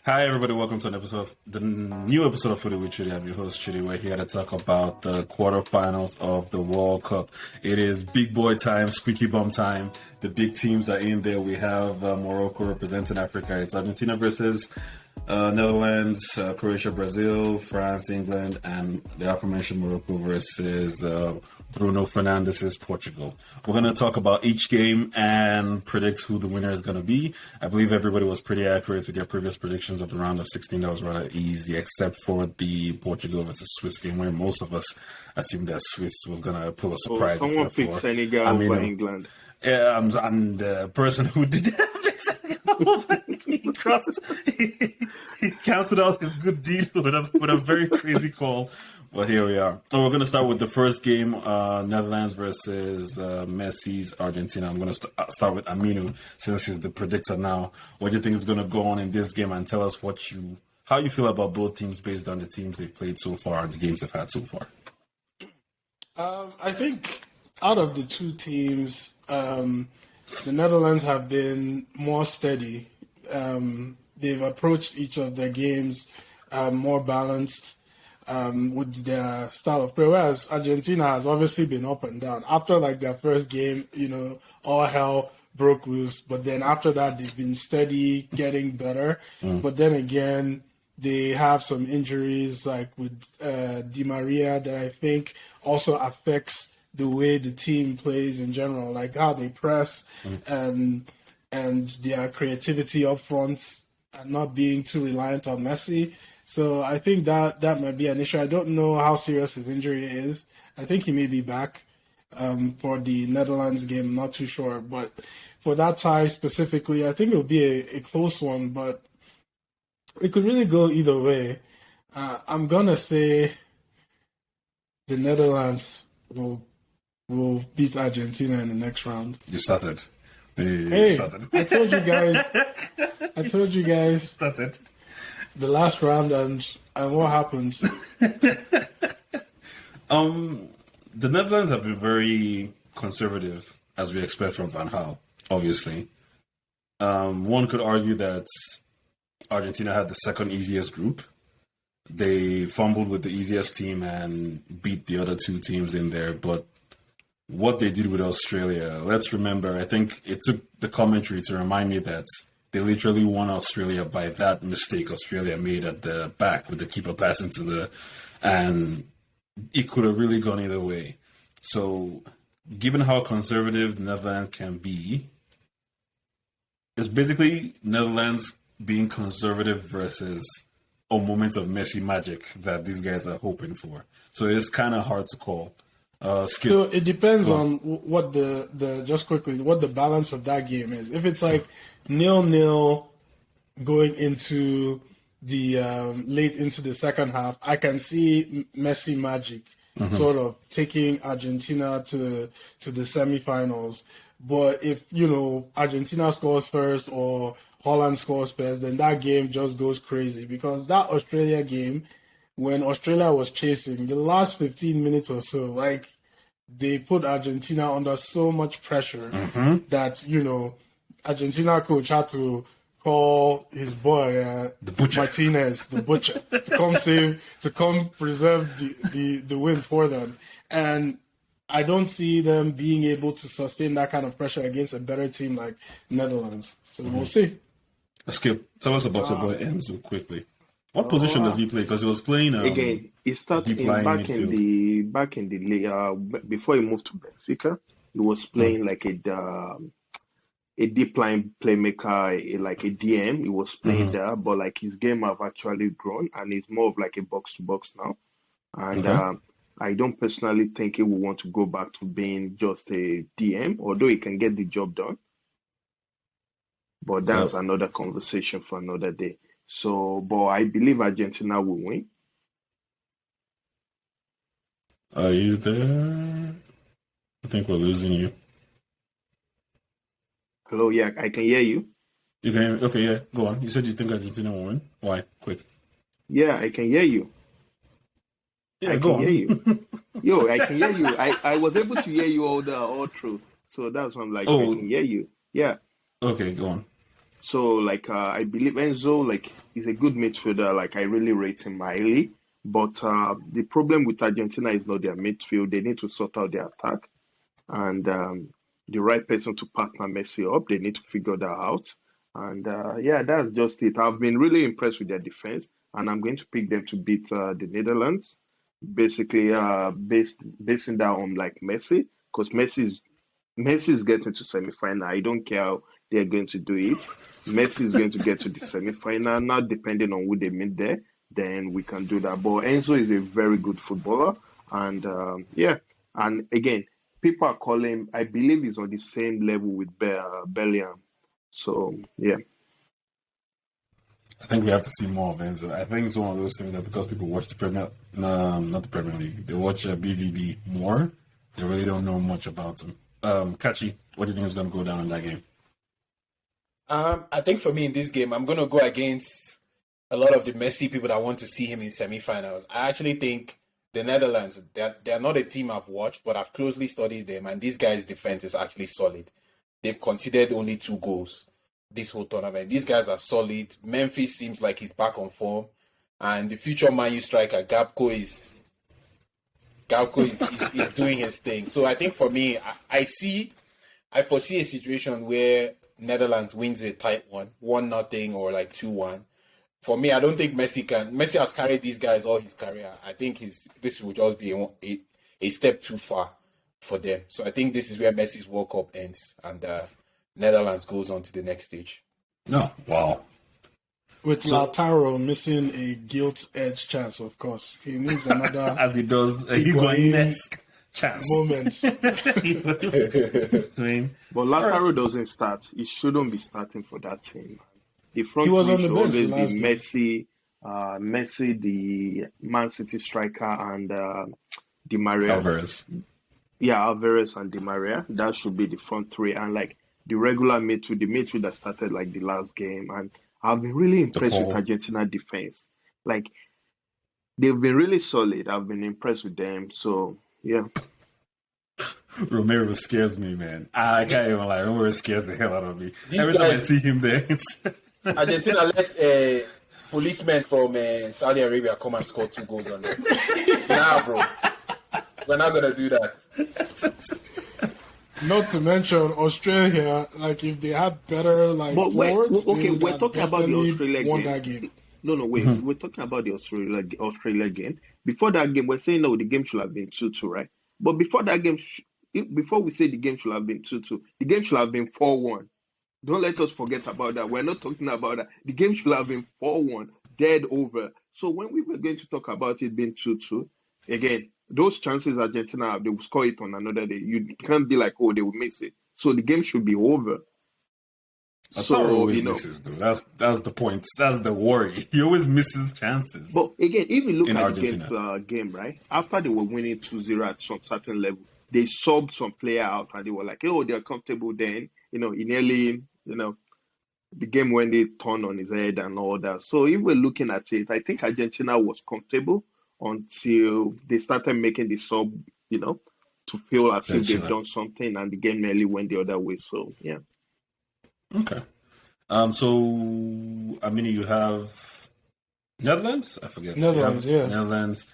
Hi, everybody. Welcome to the new episode of Footy with Chudy. I'm your host, Chudy. We're here to talk about the quarterfinals of the World Cup. It is big boy time, squeaky bum time. The big teams are in there. We have Morocco representing Africa. It's Argentina versus Netherlands, Croatia, Brazil, France, England, and the aforementioned Morocco versus Bruno Fernandes's Portugal. We're going to talk about each game and predict who the winner is going to be. I believe everybody was pretty accurate with their previous predictions of the round of 16. That was rather easy, except for the Portugal versus Swiss game, where most of us assumed that Swiss was going to pull a surprise. Someone picked Senegal over England. I'm the person who did that. He canceled out his good deed with a very crazy call. But here we are. And we're going to start with the first game, Netherlands versus Messi's Argentina. I'm going to start with Aminu, since he's the predictor now. What do you think is going to go on in this game? And tell us how you feel about both teams based on the teams they've played so far and the games they've had so far. I think out of the two teams, the Netherlands have been more steady. They've approached each of their games more balanced with their style of play, whereas Argentina has obviously been up and down. After their first game, all hell broke loose, but then after that they've been steady, getting better. But then again, they have some injuries like with Di Maria that I think also affects the way the team plays in general, like how they press and their creativity up front and not being too reliant on Messi. So I think that might be an issue. I don't know how serious his injury is. I think he may be back for the Netherlands game. Not too sure. But for that tie specifically, I think it will be a close one, but it could really go either way. I'm going to say the Netherlands will beat Argentina in the next round. You started. Hey, I told you guys. Started. The last round and what happens? The Netherlands have been very conservative, as we expect from Van Gaal, obviously. One could argue that Argentina had the second easiest group. They fumbled with the easiest team and beat the other two teams in there, but what they did with Australia, let's remember, I think it took the commentary to remind me that they literally won Australia by that mistake Australia made at the back with the keeper pass and it could have really gone either way. So, given how conservative Netherlands can be, it's basically Netherlands being conservative versus a moment of Messi magic that these guys are hoping for. So it's kind of hard to call. So it depends on what just quickly what the balance of that game is. If it's 0-0 going into the late into the second half, I can see Messi magic sort of taking Argentina to the semifinals. But if Argentina scores first or Holland scores first, then that game just goes crazy, because that Australia game, when Australia was chasing, the last 15 minutes or so, they put Argentina under so much pressure that, Argentina coach had to call his boy, Martinez, the butcher, to come preserve the win for them. And I don't see them being able to sustain that kind of pressure against a better team like Netherlands. So we'll see. Skip, tell us about your boy Enzo quickly. What position does he play? Because he was playing again. He started back in the before he moved to Benfica. He was playing like a deep line playmaker, like a DM. He was playing there, but his game have actually grown and it's more of a box to box now. And I don't personally think he will want to go back to being just a DM, although he can get the job done. But that's another conversation for another day. So, but I believe Argentina will win. Are you there? I think we're losing you. Hello, yeah, I can hear you. You can? Okay, yeah, go on. You said you think Argentina will win. Why? Quick. Yeah, I can hear you. Yeah, I can hear you. Yo, I can hear you. I was able to hear you all through. So that's why I'm I can hear you. Yeah. Okay, go on. So like I believe Enzo like is a good midfielder. Like I really rate him highly. But the problem with Argentina is not their midfield. They need to sort out their attack, and the right person to partner Messi up. They need to figure that out. And yeah, that's just it. I've been really impressed with their defense, and I'm going to pick them to beat the Netherlands. Basically, basing that on like Messi, because Messi is getting to semi-final. I don't care how they're going to do it. Messi is going to get to the semi-final. Not depending on who they meet there, then we can do that. But Enzo is a very good footballer, and yeah. And again, people are calling. I believe he's on the same level with Bellingham. So yeah. I think we have to see more of Enzo. I think it's one of those things that because people watch the Premier, not the Premier League, they watch BVB more. They really don't know much about him. Kachi, what do you think is going to go down in that game? I think for me in this game, I'm going to go against a lot of the Messi people that want to see him in semi-finals. I actually think the Netherlands, they're not a team I've watched, but I've closely studied them, and these guys' defense is actually solid. They've conceded only 2 goals this whole tournament. These guys are solid. Memphis seems like he's back on form, and the future Man U striker Gakpo is doing his thing. So I think for me, I foresee a situation where Netherlands wins a tight 1-0 or like 2-1. For me, I don't think Messi has carried these guys all his career. I think this will just be a step too far for them. So I think this is where Messi's World Cup ends and Netherlands goes on to the next stage. No, wow. With Lautaro missing a gilt edge chance, of course. He needs another as he does a Higuain-esque chance. Moments. But Lautaro doesn't start. He shouldn't be starting for that team. The front three should always be Messi, the Man City striker, and Di Maria. Alvarez. Yeah, Alvarez and Di Maria. That should be the front three. And like the regular midfield, the midfield that started like the last game. And I've been really impressed with Argentina defense. Like they've been really solid. I've been impressed with them. So yeah. Romero scares me, man. I can't even lie. Romero scares the hell out of me. Every time I see him there, Argentina lets a policeman from Saudi Arabia come and score 2 goals on them. Nah, bro. We're not going to do that. Not to mention Australia, like if they had better forwards, we're talking about the Australia game. No, wait. We're talking about the Australia game. Before that game, we're saying, no, the game should have been 2-2, right? But before that game, before we say the game should have been 2-2, the game should have been 4-1. Don't let us forget about that. We're not talking about that. The game should have been 4-1, dead over. So when we were going to talk about it being 2-2, again, those chances Argentina have, they will score it on another day. You can't be like, oh, they will miss it. So the game should be over. That's always misses, though. That's the point. That's the worry. He always misses chances. But again, if you look at the game, right? After they were winning 2-0 at some certain level, they subbed some player out and they were like, oh, they're comfortable then. He nearly, the game when they turned on his head and all that. So if we're looking at it, I think Argentina was comfortable until they started making the sub, to feel as if they've done something and the game nearly went the other way. So, yeah. Okay. You have Netherlands? I forget. Netherlands, yeah. Netherlands.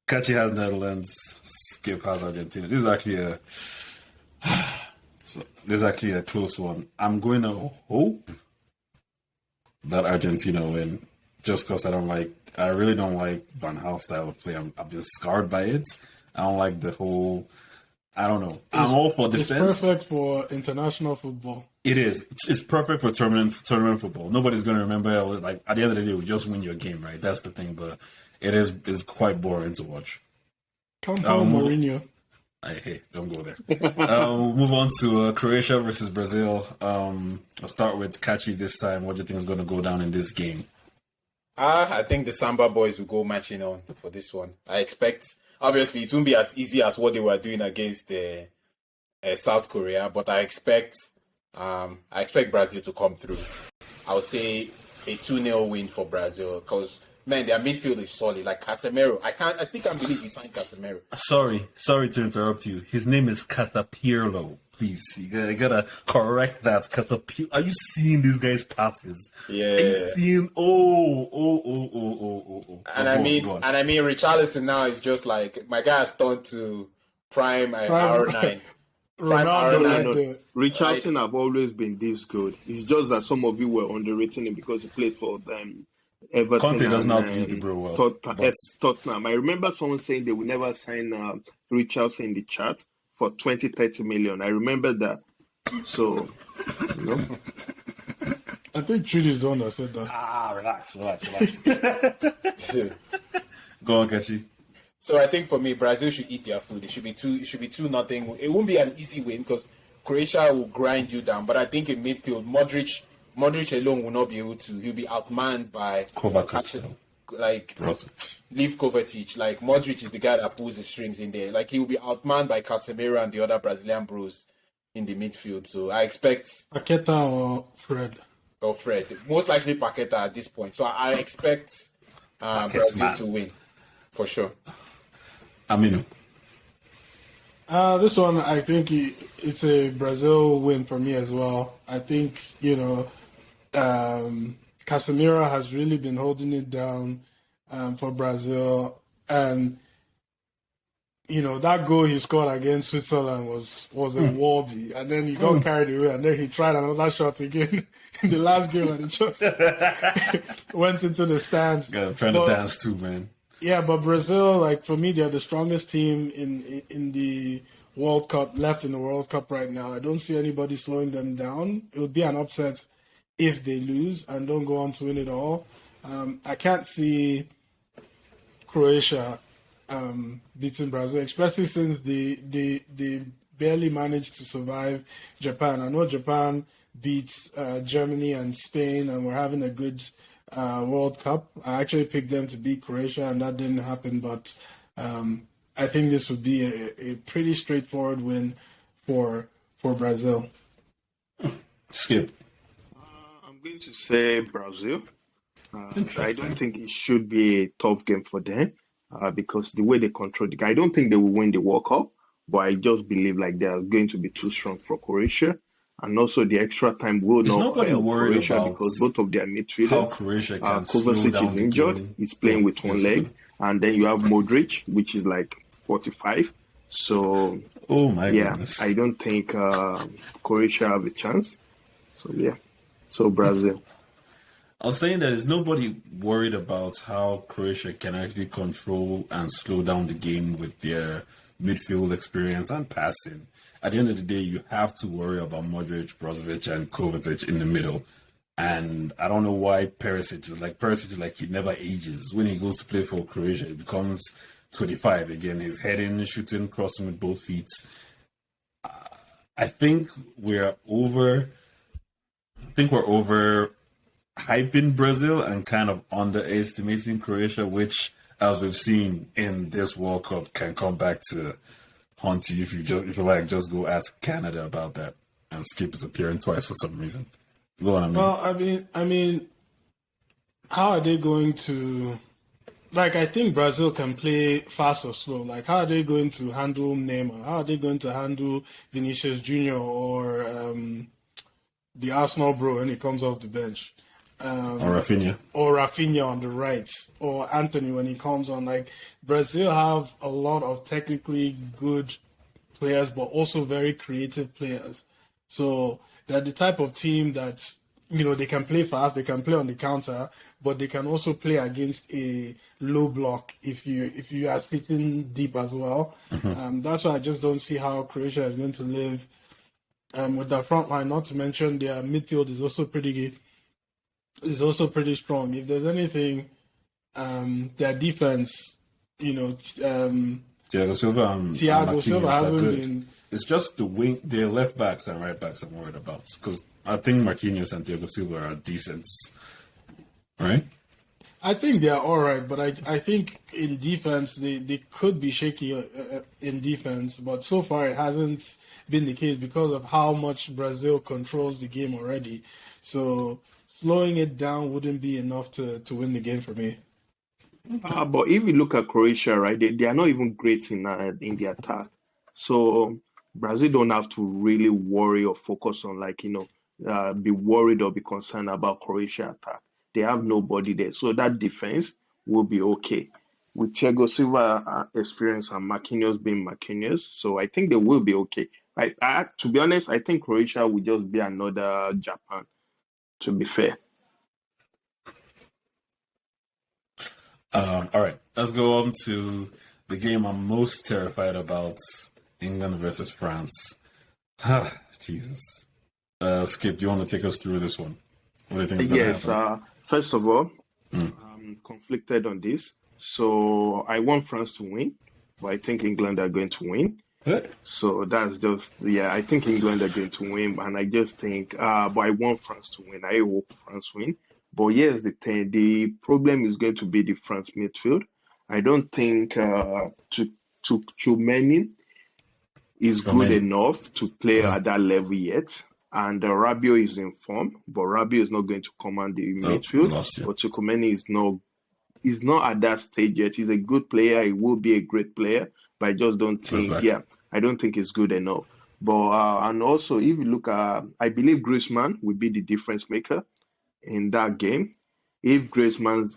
Kachi has Netherlands. Skip has Argentina. This is actually a close one. I'm going to hope that Argentina win, just because I really don't like Van Gaal's style of play. I'm just scarred by it. I don't like the whole. I don't know. I'm all for defense. It's perfect for international football. It is. It's perfect for tournament football. Nobody's going to remember. At the end of the day, we just win your game, right? That's the thing. But it's quite boring to watch. Come on, Mourinho. Hey, don't go there. We'll move on to Croatia versus Brazil. I'll start with Kachi this time. What do you think is going to go down in this game? I think the Samba boys will go matching on for this one. I expect, obviously, it won't be as easy as what they were doing against South Korea, but I expect Brazil to come through. I would say a 2-0 win for Brazil because man, their midfield is solid. Like Casemiro, I still can't believe he signed Casemiro. Sorry to interrupt you. His name is Casapirlo. Please, you gotta correct that. Casapirlo. Are you seeing these guys' passes? Yeah. Are you seeing? Oh. And I mean, Richarlison now is just like my guy has turned to prime R9. Ronaldo. Richardson have always been this good. It's just that some of you were underrating him because he played for them. Everton. Conte does not use the bro well. Tottenham. I remember someone saying they will never sign Richardson in the chat for 20-30 million. I remember that. So, I think Chudy is the one that said that. Relax. Go on, Kechi. So I think for me, Brazil should eat their food. It should be 2-0. It won't be an easy win because Croatia will grind you down. But I think in midfield, Modric alone will not be able to. He'll be outmanned by Kovacic. Leave Kovacic. Like Modric is the guy that pulls the strings in there. Like he will be outmanned by Casemiro and the other Brazilian bros in the midfield. So I expect Paqueta or Fred. Most likely Paqueta at this point. So I expect Brazil to win for sure. Aminu. This one, I think it's a Brazil win for me as well. I think, Casemiro has really been holding it down for Brazil. And, that goal he scored against Switzerland was a worldie. And then he got carried away. And then he tried another shot again in the last game. And it just went into the stands. Yeah, I'm trying to dance too, man. Yeah, but Brazil, for me, they're the strongest team in the World Cup, left in the World Cup right now. I don't see anybody slowing them down. It would be an upset if they lose and don't go on to win it all. I can't see Croatia beating Brazil, especially since they barely managed to survive Japan. I know Japan beats Germany and Spain, and we're having a good World Cup. I actually picked them to beat Croatia, and that didn't happen. But I think this would be a pretty straightforward win for Brazil. Skip. I'm going to say Brazil. I don't think it should be a tough game for them because the way they control the game. I don't think they will win the World Cup, but I just believe they are going to be too strong for Croatia. And also the extra time will not help Croatia because both of their midfielders, Kovacic is injured, he's playing with one leg, and then you have Modric, which is 45. So, goodness. I don't think Croatia have a chance. So Brazil. I was saying that there's nobody worried about how Croatia can actually control and slow down the game with their midfield experience and passing. At the end of the day, you have to worry about Modric, Brozovic, and Kovacic in the middle. And I don't know why Perisic is he never ages. When he goes to play for Croatia, he becomes 25 again. He's heading, shooting, crossing with both feet. I think we're over hyping Brazil and kind of underestimating Croatia, which, as we've seen in this World Cup, can come back to haunt you if you just go ask Canada about that. And Skip is appearing twice for some reason. Go on, Well, I mean, how are they going to? I think Brazil can play fast or slow. How are they going to handle Neymar? How are they going to handle Vinicius Jr. or the Arsenal bro when he comes off the bench? Or Rafinha. Or Rafinha on the right. Or Anthony when he comes on. Brazil have a lot of technically good players, but also very creative players. So they're the type of team that, they can play fast, they can play on the counter, but they can also play against a low block if you are sitting deep as well. Mm-hmm. That's why I just don't see how Croatia is going to live with their front line. Not to mention their midfield is also pretty strong. If there's anything, their defense, Thiago Silva and Silva hasn't been. It's just their left backs and right backs I'm worried about because I think Marquinhos and Thiago Silva are decent, right? I think they are all right, but I think in defense they could be shaky in defense, but so far it hasn't been the case because of how much Brazil controls the game already. So slowing it down wouldn't be enough to win the game for me. But if you look at Croatia, right, they are not even great in the attack. So Brazil don't have to really worry or focus on be worried or be concerned about Croatia attack. They have nobody there, so that defense will be okay. With Thiago Silva experience and Marquinhos being Marquinhos, so I think they will be okay. To be honest, I think Croatia will just be another Japan. To be fair. All right, let's go on to the game I'm most terrified about: England versus France. Jesus. Skip, do you want to take us through this one? What do you think is going to happen? Yes. First of all, I'm conflicted on this. So I want France to win, but I think England are going to win. So that's just, I think England are going to win, and I just think, but I want France to win. I hope France win. But yes, the problem is going to be the France midfield. I don't think Tchouaméni is good enough to play at that level yet. And Rabiot is in form, but Rabiot is not going to command the midfield. But Tchouaméni is not at that stage yet. He's a good player. He will be a great player, but I just don't think, I don't think it's good enough. But and also, if you look at, I believe Griezmann will be the difference maker in that game. If Griezmann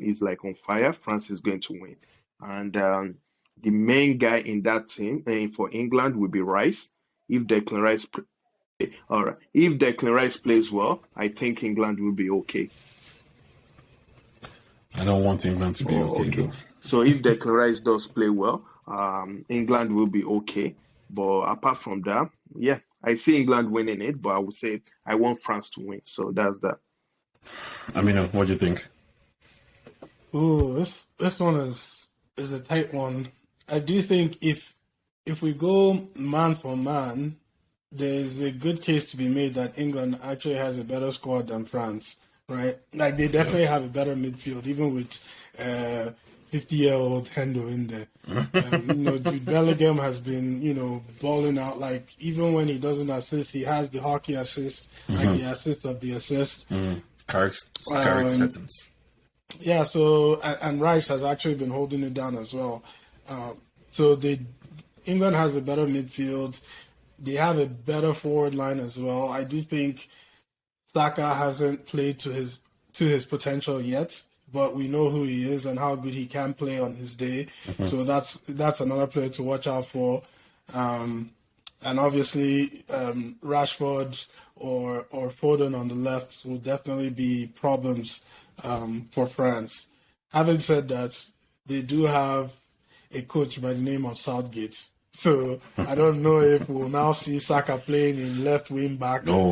is like on fire, France is going to win. And the main guy in that team for England will be Rice. If Declan Rice plays well, I think England will be okay. I don't want England to be okay. So if Declan Rice does play well, England will be okay. But apart from that, I see England winning it, but I would say I want France to win. So that's that. Amina, what do you think? Ooh, this one is a tight one. I do think if we go man for man, there's a good case to be made that England actually has a better squad than France, right? Like they definitely have a better midfield, even with 50-year-old Hendo in there. Jude Bellingham has been, balling out. Like even when he doesn't assist, he has the hockey assist, like the assist of the assist. Carrick sentence. Yeah. So and Rice has actually been holding it down as well. So England has a better midfield. They have a better forward line as well. I do think Saka hasn't played to his potential yet, but we know who he is and how good he can play on his day. So that's another player to watch out for. And obviously Rashford or Foden on the left will definitely be problems for France. Having said that, they do have a coach by the name of Southgate. So I don't know if we'll now see Saka playing in left wing back. No.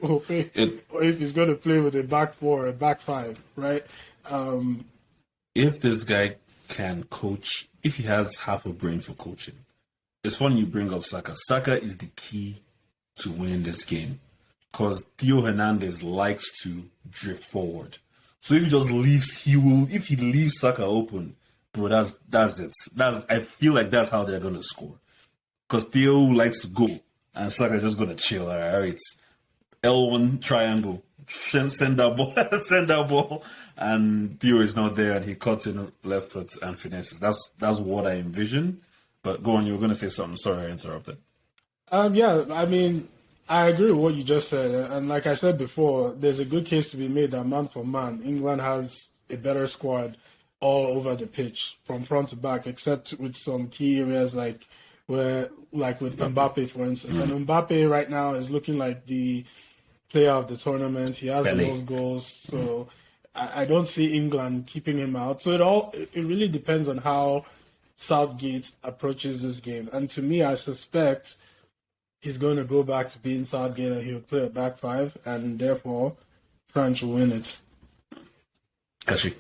Or if he's going to play with a back four or a back five, right? If this guy can coach, if he has half a brain for coaching, it's funny you bring up Saka. Saka is the key to winning this game because Theo Hernandez likes to drift forward. So if he just leaves, if he leaves Saka open, bro, that's it. I feel like that's how they're gonna score. Because Theo likes to go and Saka's just gonna chill. All right. L1 triangle. Send that ball, and Theo is not there and he cuts in left foot and finesses. That's what I envision. But go on, you were gonna say something. Sorry, I interrupted. I agree with what you just said. And like I said before, there's a good case to be made that man for man, England has a better squad all over the pitch from front to back, except with some key areas like with Mbappe, for instance. And Mbappe right now is looking like the player of the tournament. He has the most goals, so I don't see England keeping him out. So it really depends on how Southgate approaches this game. And to me, I suspect he's going to go back to being Southgate and he'll play a back five, and therefore France will win it. Kashi.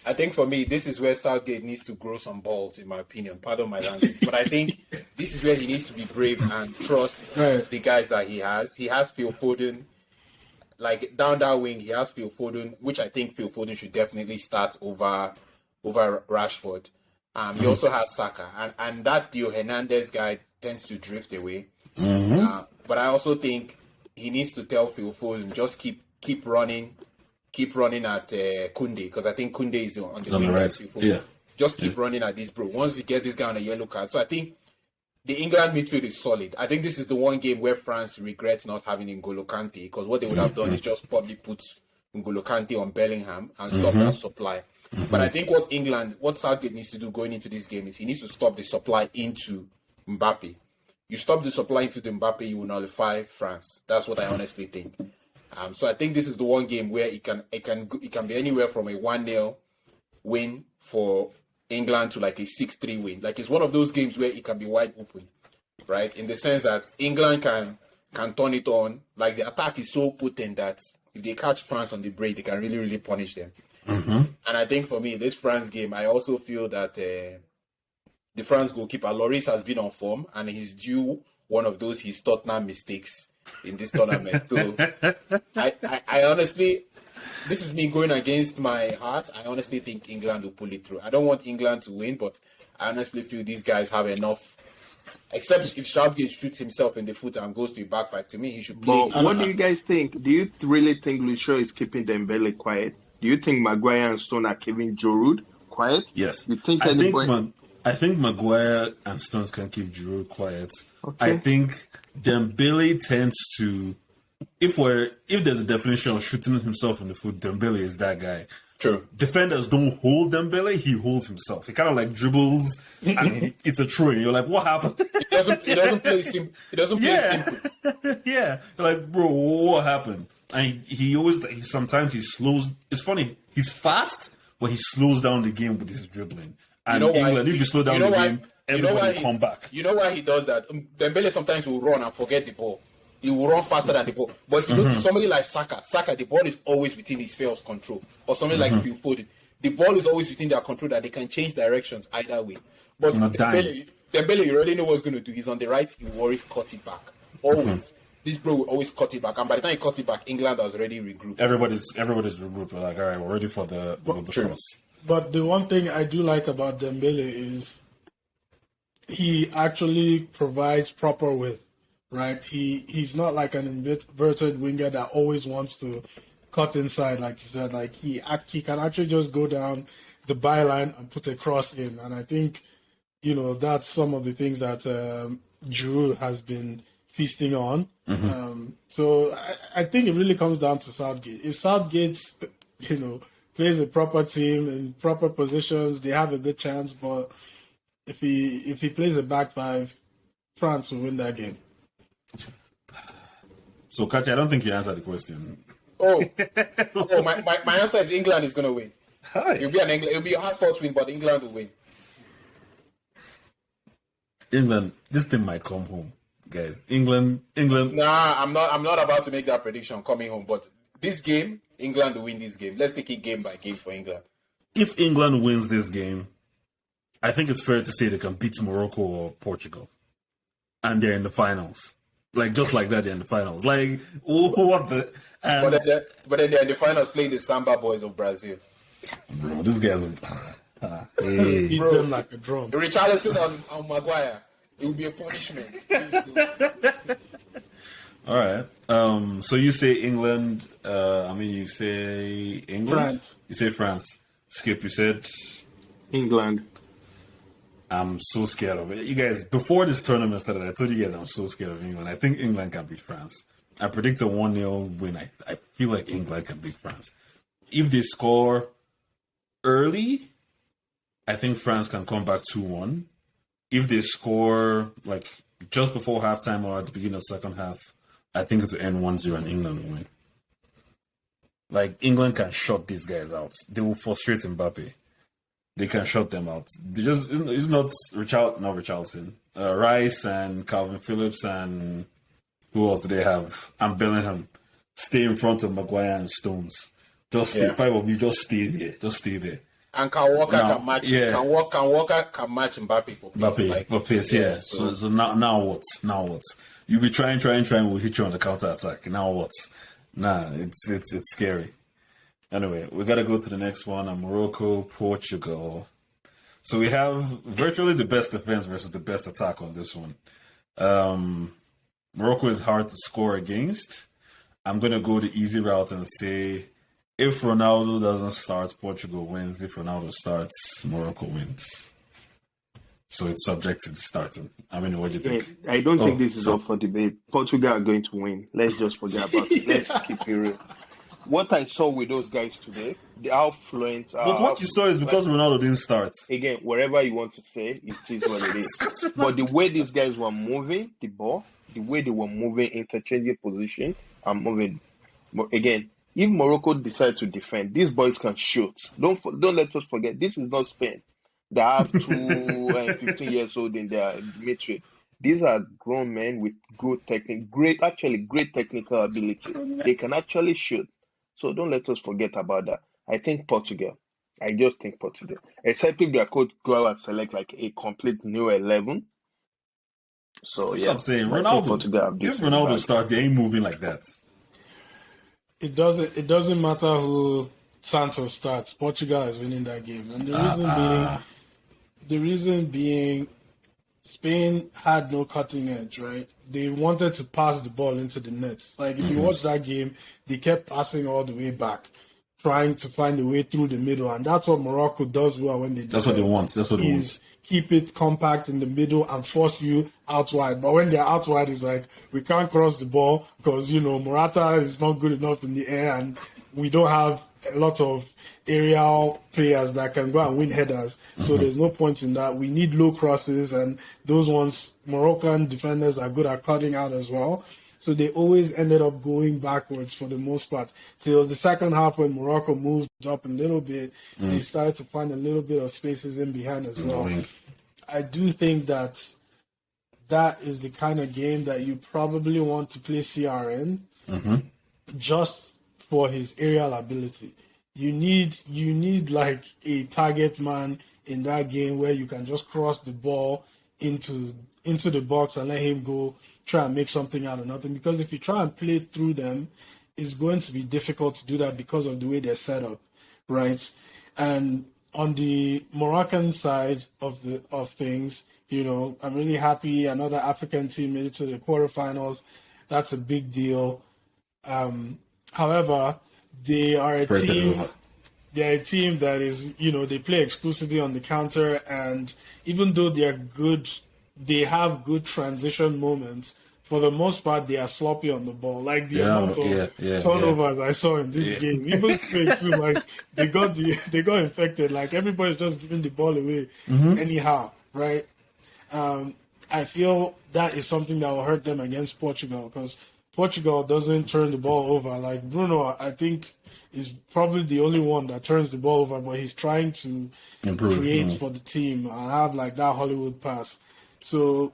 I think for me, this is where Southgate needs to grow some balls, in my opinion. Pardon my language. But I think this is where he needs to be brave and trust the guys that he has. He has Phil Foden. Like, down that wing, he has Phil Foden, which I think Phil Foden should definitely start over Rashford. He also has Saka. And that Theo Hernandez guy tends to drift away. But I also think he needs to tell Phil Foden, just keep running, keep running at Kunde, because I think Kunde is on the On the right. Yeah. Just keep running at this bro. Once you get this guy on a yellow card. So I think the England midfield is solid. I think this is the one game where France regrets not having N'Golo Kante, because what they would have done is just probably put N'Golo Kante on Bellingham and stop that supply. But I think what Southgate needs to do going into this game is he needs to stop the supply into Mbappe. You stop the supply into the Mbappe, you will nullify France. That's what I honestly think. So I think this is the one game where it can be anywhere from a 1-0 win for England to like a 6-3 win. Like, it's one of those games where it can be wide open, right? In the sense that England can turn it on. Like, the attack is so potent that if they catch France on the break, they can really, really punish them. And I think for me, this France game, I also feel that the France goalkeeper, Lloris, has been on form, and he's due one of those his Tottenham mistakes in this tournament. So I honestly, this is me going against my heart. I honestly think England will pull it through. I don't want England to win, but I honestly feel these guys have enough. Except if Southgate shoots himself in the foot and goes to a back five, to me, he should play. But what do you guys think? Do you really think Lucio is keeping Dembele quiet? Do you think Maguire and Stone are keeping Giroud quiet? Yes. You think I think Maguire and Stones can keep Giroud quiet. Okay. I think Dembele tends to, if there's a definition of shooting himself in the foot, Dembele is that guy. True. Defenders don't hold Dembele; he holds himself. He kind of like dribbles, and it's a throw. And you're like, what happened? It doesn't play simple. It doesn't play simple. Yeah. You're like, bro, what happened? And sometimes he slows. It's funny. He's fast, but he slows down the game with his dribbling. And England, if you slow down the game, everybody will come back. You know why he does that? Dembele sometimes will run and forget the ball. He will run faster than the ball. But if you look at somebody like Saka, the ball is always within his Fel's control. Or somebody like Phil Foden, the ball is always within their control, that they can change directions either way. But Dembele, you already know what's going to do. He's on the right, he will always cut it back. Always. This bro will always cut it back. And by the time he cuts it back, England has already regrouped. Everybody's regrouped. We're like, all right, we're ready for the cross. But the one thing I do like about Dembele is he actually provides proper width, right? He's not like an inverted winger that always wants to cut inside, like you said. Like he can actually just go down the byline and put a cross in. And I think, that's some of the things that Giroud has been feasting on. So I think it really comes down to Southgate. If Southgate, plays a proper team in proper positions, they have a good chance. But if he plays a back five, France will win that game. So, Kachi, I don't think you answered the question. My answer is England is going to win. Hi. It'll be a hard-fought win, but England will win. England, this thing might come home, guys. England. Nah, I'm not about to make that prediction coming home, but this game, England will win this game. Let's take it game by game for England. If England wins this game, I think it's fair to say they can beat Morocco or Portugal. And they're in the finals. Like, just like that, they're in the finals. Like, what the... But then they're in the finals playing the Samba boys of Brazil. Bro, these guys are... hey. Beat them like a drum. Richarlison on Maguire. It would be a punishment. Please do it. All right. So you say England. You say England. France. You say France. Skip, you said England. I'm so scared of it. You guys, before this tournament started, I told you guys I'm so scared of England. I think England can beat France. I predict a 1-0 win. I feel like England can beat France. If they score early, I think France can come back 2-1. If they score like just before halftime or at the beginning of second half, I think it will end 1-0 and England will win. Like, England can shut these guys out. They will frustrate Mbappe. They can shut them out. It's not Richarlison. Rice and Calvin Phillips and who else do they have? And Bellingham. Stay in front of Maguire and Stones. Just stay. 5 of you, just stay there. Just stay there. And Kyle Walker can match. Yeah. Can Walker can match Mbappe for pace. For pace, yeah. So now what? Now what? You'll be trying, we'll hit you on the counter attack. Now what? Nah, it's scary. Anyway, we gotta go to the next one. Morocco, Portugal. So we have virtually the best defense versus the best attack on this one. Morocco is hard to score against. I'm gonna go the easy route and say If Ronaldo doesn't start, Portugal wins. If Ronaldo starts, Morocco wins. So it's subject to starting. I mean, what do you think? I don't think this is up for debate. Portugal are going to win. Let's just forget about it. Let's keep it real. What I saw with those guys today, how fluent. But what you saw is because Ronaldo didn't start. Again, whatever you want to say, it is what it is. But the way these guys were moving the ball, the way they were moving, interchanging position, and moving. But again, if Morocco decide to defend, these boys can shoot. Don't let us forget, this is not Spain. They have 15 years old in their midfield. These are grown men with good technique, great technical ability. They can actually shoot. So don't let us forget about that. I think Portugal. I just think Portugal. Except if their coach go out and select like a complete new 11. So That's yeah, what I'm saying. Ronaldo. If Ronaldo starts, he ain't moving like that. It doesn't matter who Santos starts. Portugal is winning that game, and the reason being, Spain had no cutting edge, right? They wanted to pass the ball into the nets. Like, if you watch that game, they kept passing all the way back, trying to find a way through the middle. And that's what Morocco does well when they do. That's what they want. That's what they want. Keep it compact in the middle and force you out wide. But when they're out wide, it's like, we can't cross the ball because, Morata is not good enough in the air and we don't have a lot of aerial players that can go and win headers. So there's no point in that. We need low crosses, and those ones, Moroccan defenders are good at cutting out as well. So they always ended up going backwards for the most part. Till the second half, when Morocco moved up a little bit, they started to find a little bit of spaces in behind as well. I do think that is the kind of game that you probably want to play CR in, just for his aerial ability. You need like a target man in that game where you can just cross the ball into the box and let him go try and make something out of nothing. Because if you try and play through them, it's going to be difficult to do that because of the way they're set up, right? And on the Moroccan side of things, I'm really happy another African team made it to the quarterfinals. That's a big deal. However, they are a team. They're a team that is, they play exclusively on the counter, and even though they are good, they have good transition moments. For the most part, they are sloppy on the ball. Like the amount of turnovers I saw in this game, even Spain too. Like they got infected. Like everybody's just giving the ball away anyhow, right? I feel that is something that will hurt them against Portugal, because Portugal doesn't turn the ball over. Like Bruno, I think, is probably the only one that turns the ball over, but he's trying to create for the team and have like that Hollywood pass. So,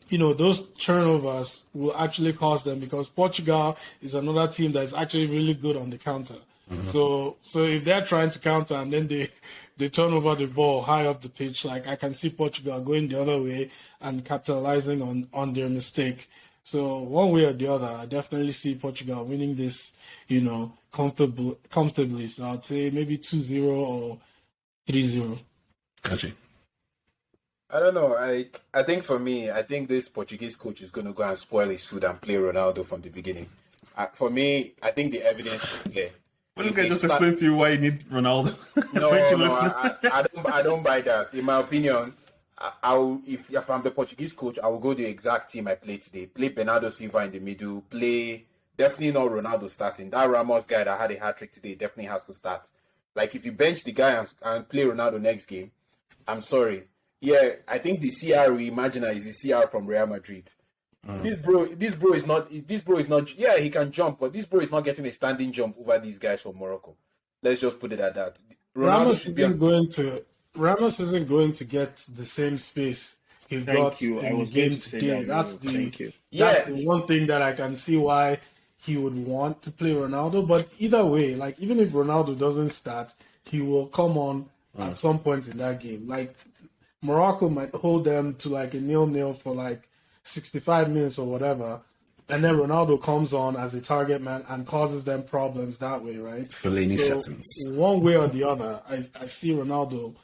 those turnovers will actually cost them, because Portugal is another team that is actually really good on the counter. So if they're trying to counter and then they turn over the ball high up the pitch, like I can see Portugal going the other way and capitalizing on their mistake. So one way or the other, I definitely see Portugal winning this, comfortably. So I'd say maybe 2-0 or 3-0. Gotcha. I don't know. I think for me, this Portuguese coach is going to go and spoil his food and play Ronaldo from the beginning. For me, I think the evidence is clear. Well, look, I just explained to you why you need Ronaldo. No, I don't buy that. In my opinion, if I'm the Portuguese coach, I will go the exact team I played today. Play Bernardo Silva in the middle. Play definitely not Ronaldo starting. That Ramos guy that had a hat trick today definitely has to start. Like if you bench the guy and play Ronaldo next game, I'm sorry. Yeah, I think the CR we imagine is the CR from Real Madrid. This bro is not. Yeah, he can jump, but this bro is not getting a standing jump over these guys from Morocco. Let's just put it at that. Ramos isn't going to get the same space he got in the game today. That's the one thing that I can see why he would want to play Ronaldo. But either way, like even if Ronaldo doesn't start, he will come on at some point in that game. Like Morocco might hold them to like a 0-0 for like 65 minutes or whatever, and then Ronaldo comes on as a target man and causes them problems that way, right? Fellaini settings. One way or the other, I see Ronaldo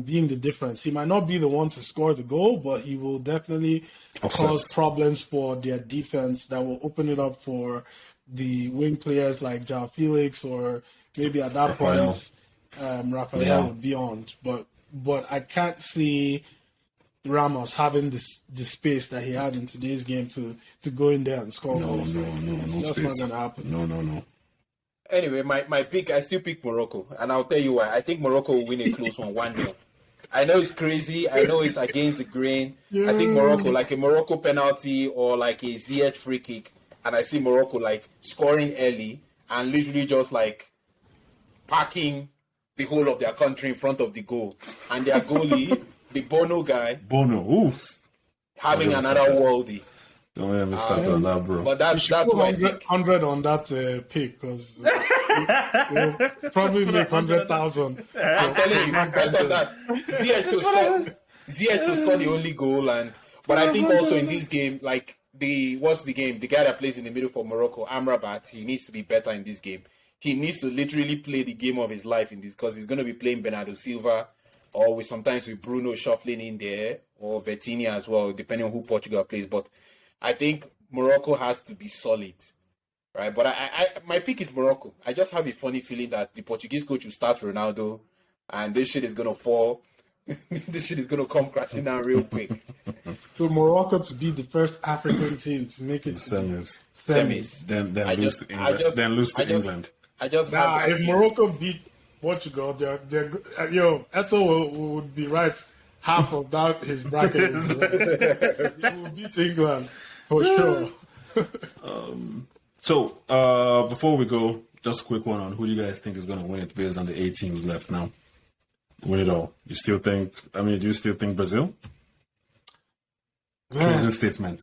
being the difference. He might not be the one to score the goal, but he will definitely cause problems for their defense that will open it up for the wing players like João Felix or maybe at that Rafael. point Rafael Yeah. would be on. But I can't see Ramos having the space that he had in today's game to go in there and score goals. It's just space. not gonna happen. No. Anyway, my pick, I still pick Morocco, and I'll tell you why. I think Morocco will win a close 1-0. I know it's crazy. I know it's against the grain. I think Morocco, like a Morocco penalty or like a Ziyech free kick, and I see Morocco like scoring early and literally just like parking the whole of their country in front of the goal, and their goalie, the Bono guy, Oof. having another worldie. Don't let me start on that, bro. But that's Put my 100 on that pick because you'll probably make 100,000. I'm telling you, bet on that. Ziyech to score the only goal, but I think also in this game, like the guy that plays in the middle for Morocco, Amrabat, he needs to be better in this game. He needs to literally play the game of his life in this because he's going to be playing Bernardo Silva, or sometimes with Bruno shuffling in there, or Vitinha as well, depending on who Portugal plays. But I think Morocco has to be solid, right? But my pick is Morocco. I just have a funny feeling that the Portuguese coach will start Ronaldo, and this shit is gonna fall. This shit is gonna come crashing down real quick. So Morocco to be the first African team to make it Semis. Semis. Then lose to England. Then lose to England. If Morocco beat Portugal, they're Eto would be right. Half of that his bracket. They will beat England for sure. So before we go, just a quick one on who do you guys think is going to win it based on the 8 teams left now? Win it all. Do you still think Brazil? Closing statements.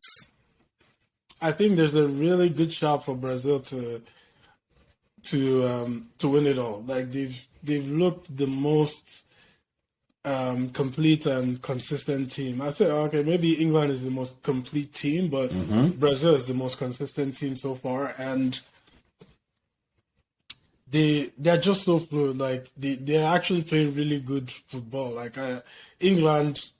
I think there's a really good shot for Brazil to win it all. Like they've looked the most complete and consistent team. I said, okay, maybe England is the most complete team, but Brazil is the most consistent team so far, and they're just so fluid. Like they're actually playing really good football. Like England,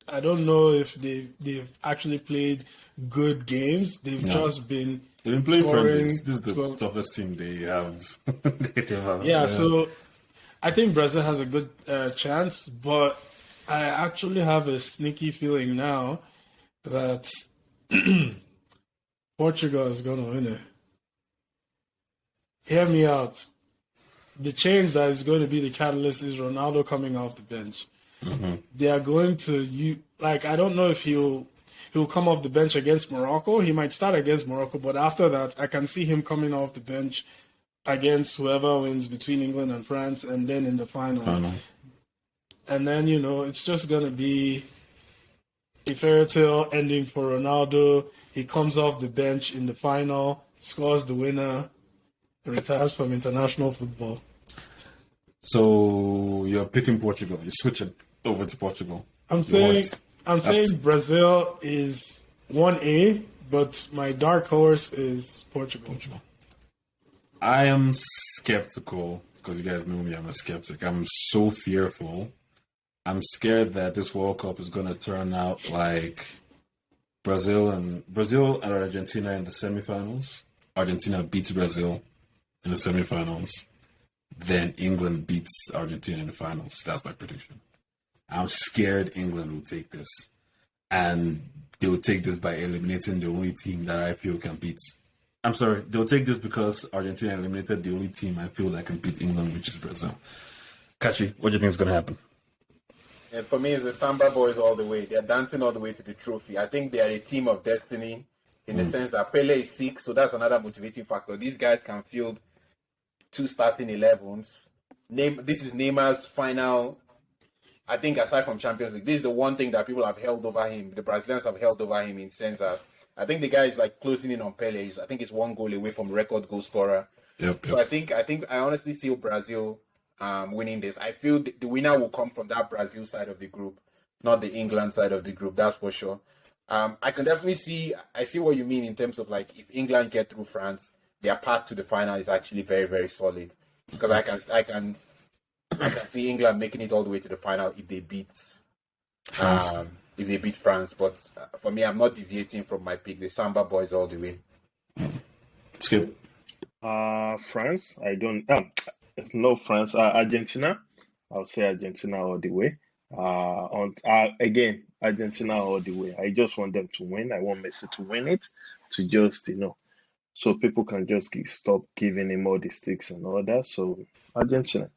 I don't know if they've actually played good games. They've just been playing scoring. friendlies. This is the toughest team they have. Yeah, so I think Brazil has a good chance, but I actually have a sneaky feeling now that Portugal is going to win it. Hear me out. The change that is going to be the catalyst is Ronaldo coming off the bench. They are going to I don't know if he'll come off the bench against Morocco. He might start against Morocco, but after that, I can see him coming off the bench against whoever wins between England and France, and then in the finals. And then, it's just going to be a fairy tale ending for Ronaldo. He comes off the bench in the final, scores the winner, retires from international football. So you're picking Portugal. You're switching over to Portugal. I'm saying Brazil is 1A, but my dark horse is Portugal. I am skeptical because you guys know me. I'm a skeptic. I'm so fearful. I'm scared that this World Cup is going to turn out like Brazil and Argentina in the semifinals. Argentina beats Brazil in the semifinals. Then England beats Argentina in the finals. That's my prediction. I'm scared England will take this. And they will take this by eliminating the only team that I feel can beat. I'm sorry, they'll take this because Argentina eliminated the only team I feel that can beat England, which is Brazil. Kachi, what do you think is going to happen? Yeah, for me, it's the Samba boys all the way. They're dancing all the way to the trophy. I think they are a team of destiny in the sense that Pele is sick, so that's another motivating factor. These guys can field 2 starting 11s. This is Neymar's final, I think, aside from Champions League. This is the one thing that people have held over him. The Brazilians have held over him in the sense that I think the guy is like closing in on Pele. I think he's 1 goal away from record goal scorer. Yep. So I honestly see Brazil winning this. I feel the winner will come from that Brazil side of the group, not the England side of the group. That's for sure. I can definitely I see what you mean in terms of like if England get through France, their path to the final is actually very, very solid. Because I can see England making it all the way to the final if they beat France. But for me, I'm not deviating from my pick. The Samba boys all the way. Skip. France. I don't. No, France. Argentina. I'll say Argentina all the way. Again, Argentina all the way. I just want them to win. I want Messi to win it, to just so people can just stop giving him all the sticks and all that. So Argentina.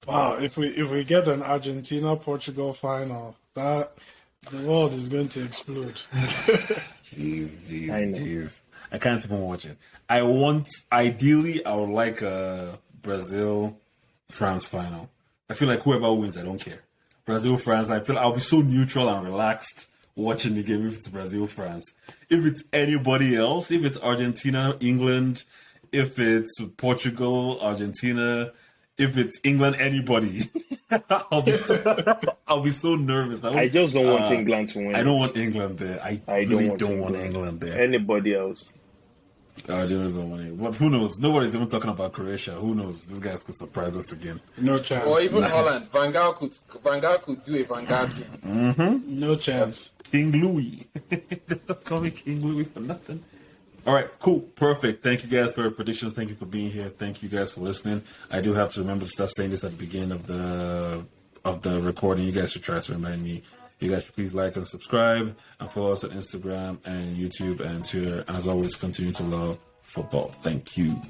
Wow, if we get an Argentina-Portugal final, the world is going to explode. Jeez. I can't even watch it. Ideally, I would like a Brazil-France final. I feel like whoever wins, I don't care. Brazil-France, I feel I'll be so neutral and relaxed watching the game if it's Brazil-France. If it's anybody else, if it's Argentina, England, if it's Portugal, Argentina, if it's England, anybody, I'll be so nervous. I just don't want England to win. I don't want England there. I really don't want England there. Anybody else? I don't want it. But who knows? Nobody's even talking about Croatia. Who knows? These guys could surprise us again. No chance. Or even Holland. Van Gaal could do a Van Gaal thing. Mm-hmm. No chance. King Louis. Don't call me King Louis for nothing. All right, cool, perfect. Thank you guys for your predictions. Thank you for being here. Thank you guys for listening. I do have to remember to start saying this at the beginning of the recording. You guys should try to remind me. You guys should please like and subscribe and follow us on Instagram and YouTube and Twitter. And as always, continue to love football. Thank you.